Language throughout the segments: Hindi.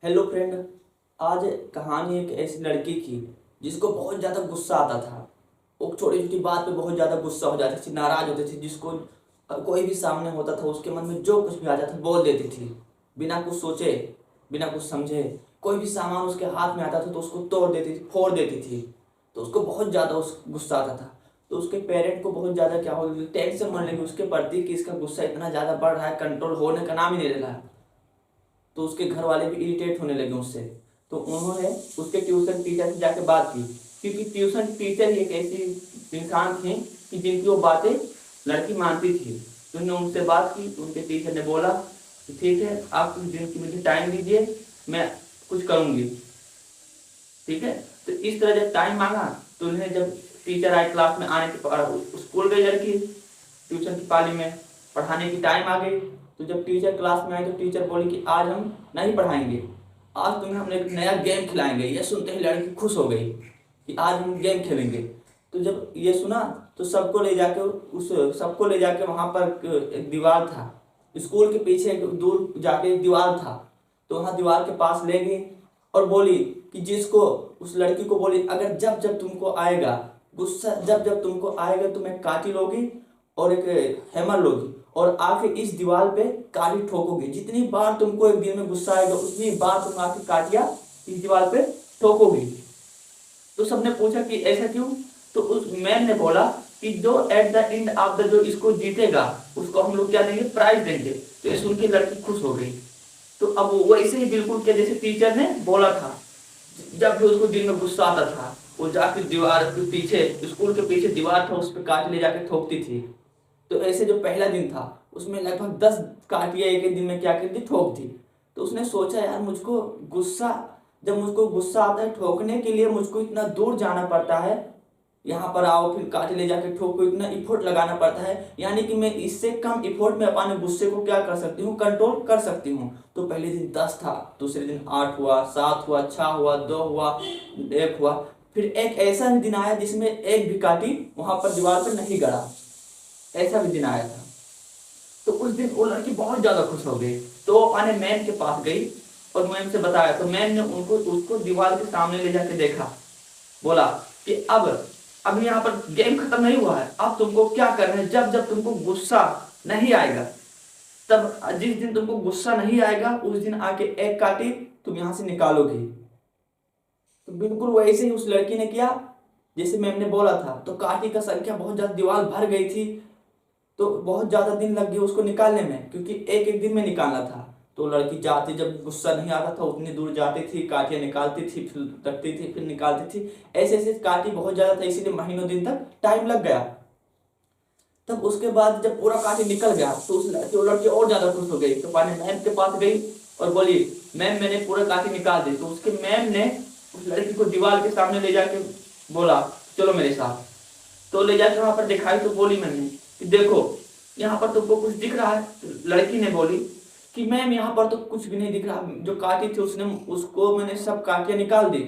Hello friend. आज कहानी एक ऐसी लड़की की जिसको बहुत ज़्यादा गुस्सा आता था। वो छोटी छोटी बात पे बहुत ज़्यादा गुस्सा हो जाती थी, नाराज़ होती थी। जिसको कोई भी सामने होता था उसके मन में जो कुछ भी आ जाता बोल देती थी, बिना कुछ सोचे, बिना कुछ समझे। कोई भी सामान उसके हाथ में आता था तो उसको तोड़ देती थी, फोड़ देती थी। तो उसको बहुत ज़्यादा उस गुस्सा आता था। तो उसके पेरेंट को बहुत ज़्यादा क्या हो टेंशन होने लगी उसके प्रति कि इसका गुस्सा इतना ज़्यादा बढ़ रहा है, कंट्रोल होने का नाम ही नहीं ले रहा है। तो उसके घर वाले भी इरिटेट होने लगे उससे। तो उन्होंने उसके ट्यूशन टीचर से जाके बात की, क्योंकि ट्यूशन टीचर ही एक ऐसी इंसान थे कि जिनकी वो बातें लड़की मानती थी। तो उन्होंने उनसे बात की तो उनके टीचर ने बोला कि ठीक है, आप कुछ दिन की मुझे टाइम दीजिए, मैं कुछ करूँगी। ठीक है। तो इस तरह जब टाइम मांगा तो उन्हें, जब टीचर आए क्लास में आने के स्कूल गई लड़की, ट्यूशन की पाली में पढ़ाने की टाइम आ गई। तो जब टीचर क्लास में आई तो टीचर बोली कि आज हम नहीं पढ़ाएंगे, आज तुम्हें हम एक नया गेम खिलाएंगे। ये सुनते ही लड़की खुश हो गई कि आज हम गेम खेलेंगे। तो जब ये सुना तो सबको ले जाके वहाँ पर एक दीवार था, स्कूल के पीछे एक दूर जाके एक दीवार था। तो वहाँ दीवार के पास ले गई और बोली कि जिसको, उस लड़की को बोली, अगर जब जब तुमको आएगा गुस्सा, जब जब तुमको आएगा तुम एक काठी लोगी और एक हैमर लोगी और आके इस दीवार पे काठी ठोकोगे। जितनी बार तुमको एक दिन में गुस्सा आएगा उतनी बार तुम आके काटिया इस दीवार पे ठोकोगे। तो सबने पूछा कि ऐसा क्यों? तो उस मैम ने बोला कि जो at the end of the जो इसको जीतेगा उसको हम लोग क्या देंगे, प्राइज देंगे। तो ये सुन के लड़की खुश हो गई। तो अब वो ऐसे ही बिल्कुल क्या जैसे टीचर ने बोला था। जब भी उसको दिन में गुस्सा आता था वो जाके दीवार के पीछे, स्कूल के पीछे दीवार था, उस पर काट ले जाके ठोकती थी। तो ऐसे जो पहला दिन था उसमें लगभग 10 काटियां एक एक दिन में क्या करती, ठोक दी। तो उसने सोचा यार मुझको गुस्सा, जब मुझको गुस्सा आता है ठोकने के लिए मुझको इतना दूर जाना पड़ता है, यहाँ पर आओ फिर काटे ले जाके ठोको, इतना इफोर्ट लगाना पड़ता है, यानी कि मैं इससे कम इफोर्ट में अपने गुस्से को क्या कर सकती हूँ, कंट्रोल कर सकती हूँ। तो पहले दिन 10 था, दूसरे दिन 8 हुआ, 7 हुआ, 6 हुआ, 2 हुआ, 1 हुआ। फिर एक ऐसा भी दिन आया जिसमें एक भी काटी वहां पर दीवार पर नहीं गड़ा, ऐसा भी दिन आया था। तो उस दिन वो लड़की बहुत ज्यादा खुश हो गई। तो वो अपने मैम के पास गई और मैम से बताया। तो मैम ने उनको उसको दीवार के सामने ले जाके देखा, बोला कि अब यहाँ पर गेम खत्म नहीं हुआ है, अब तुमको क्या करना है, जब जब तुमको गुस्सा नहीं आएगा, तब जिस दिन तुमको गुस्सा नहीं आएगा उस दिन आके एक काटी तुम यहाँ से निकालोगी। तो बिल्कुल वैसे ही उस लड़की ने किया जैसे मैम ने बोला था। तो काटी का संख्या बहुत ज्यादा, दीवार भर गई थी। तो बहुत ज्यादा दिन लग गए उसको निकालने में, क्योंकि एक एक दिन में निकालना था। तो लड़की जाती, जब गुस्सा नहीं आता था उतनी दूर जाती थी, काटियां निकालती थी, फिर रखती थी, फिर निकालती थी। ऐसे ऐसे काटी बहुत ज्यादा था, इसीलिए महीनों दिन तक टाइम लग गया। तब उसके बाद जब पूरा काटी निकल गया तो वो लड़की और ज्यादा खुश हो गई। तो पानी मैम के पास गई और बोली मैम मैंने पूरा काटी निकाल दी। तो उसके मैम ने उस लड़की को दीवार के सामने ले जाके बोला चलो मेरे साथ। तो ले जाके वहां पर दिखाई। तो बोली मैंने कि देखो यहाँ पर तुमको कुछ दिख रहा है? तो लड़की ने बोली कि मैम यहाँ पर तो कुछ भी नहीं दिख रहा, जो काटी थी उसने, उसको मैंने सब काटियां निकाल दी।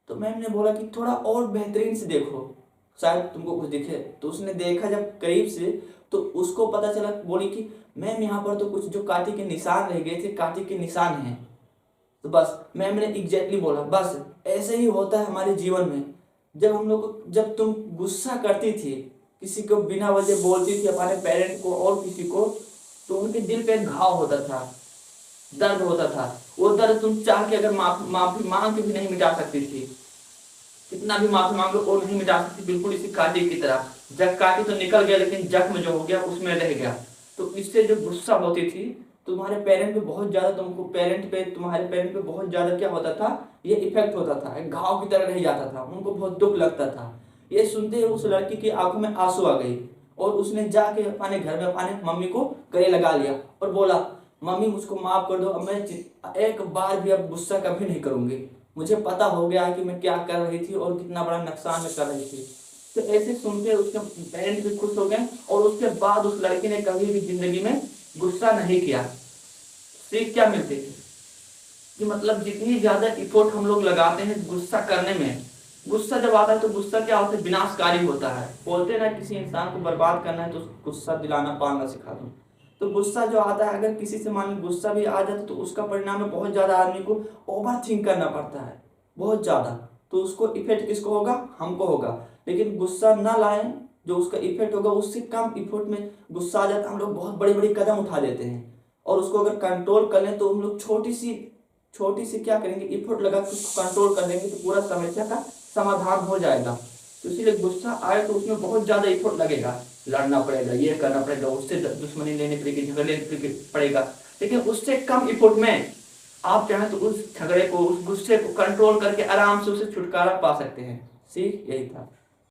तो मैम ने बोला कि थोड़ा और बेहतरीन से देखो, शायद तुमको कुछ दिखे। तो उसने देखा जब करीब से तो उसको पता चला, बोली कि मैम यहाँ पर तो कुछ जो काटी के निशान रह गए थे, काटी के निशान हैं। तो बस मैम ने एग्जैक्टली बोला, बस ऐसे ही होता है हमारे जीवन में। जब हम लोग, जब तुम गुस्सा करती थी, किसी को बिना वजह बोलती थी, अपने पेरेंट को और किसी को, तो उनके दिल पे घाव होता था, दर्द होता था। वो दर्द तुम चाह के अगर माफी मांग के भी नहीं मिटा सकती थी, कितना भी माफी मांग लो वो नहीं मिटा सकती। बिल्कुल इसी कांटे की तरह, जब काटी तो निकल गया लेकिन जख्म जो हो गया उसमें रह गया। तो इससे जो गुस्सा होती थी तुम्हारे पेरेंट पे बहुत ज्यादा, तुम्हारे पेरेंट पे बहुत ज्यादा क्या होता था, ये इफेक्ट होता था, एक घाव की तरह रह जाता था, उनको बहुत दुख लगता था। ये सुनते ही उस लड़की की आंखों में आंसू आ गई और उसने जाके अपने घर में अपने मम्मी को गले लगा लिया और बोला मम्मी मुझको माफ कर दो, अब मैं एक बार भी अब गुस्सा कभी नहीं करूंगी। मुझे पता हो गया है कि मैं क्या कर रही थी और कितना बड़ा नुकसान मैं कर रही थी। तो ऐसे सुनकर उसके पेरेंट्स भी खुश हो गए और उसके बाद उस लड़की ने कभी भी जिंदगी में गुस्सा नहीं किया। सीख क्या मिलती है कि मतलब जितनी ज्यादा इफोर्ट हम लोग लगाते हैं गुस्सा करने में, गुस्सा जब आता है तो गुस्सा क्या होता है, विनाशकारी होता है। बोलते ना किसी इंसान को बर्बाद करना है तो गुस्सा दिलाना पालना सिखा दो। तो गुस्सा जो आता है, अगर किसी से मान लो गुस्सा भी आ जाता है तो उसका परिणाम है बहुत ज़्यादा आदमी को ओवर थिंक करना पड़ता है, बहुत ज़्यादा। तो उसको इफेक्ट किसको होगा, हमको होगा। लेकिन गुस्सा ना लाएं, जो उसका इफेक्ट होगा उससे कम इफेक्ट में गुस्सा आ जाता है, हम लोग बहुत बड़ी बड़ी कदम उठा लेते हैं। और उसको अगर कंट्रोल कर लें तो हम लोग छोटी सी क्या करेंगे, इफर्ट लगा के उसको कंट्रोल कर लेंगे तो पूरा समस्या का समाधान हो जाएगा। तो इसीलिए गुस्सा आए तो उसमें बहुत ज़्यादा इफर्ट लगेगा, लड़ना पड़ेगा, ये करना पड़ेगा, उससे दुश्मनी लेनी पड़ेगी, झगड़े पड़ेगा। लेकिन उससे कम इफर्ट में आप चाहें तो उस झगड़े को, उस गुस्से को कंट्रोल करके आराम से उसे छुटकारा पा सकते हैं। सीख यही था।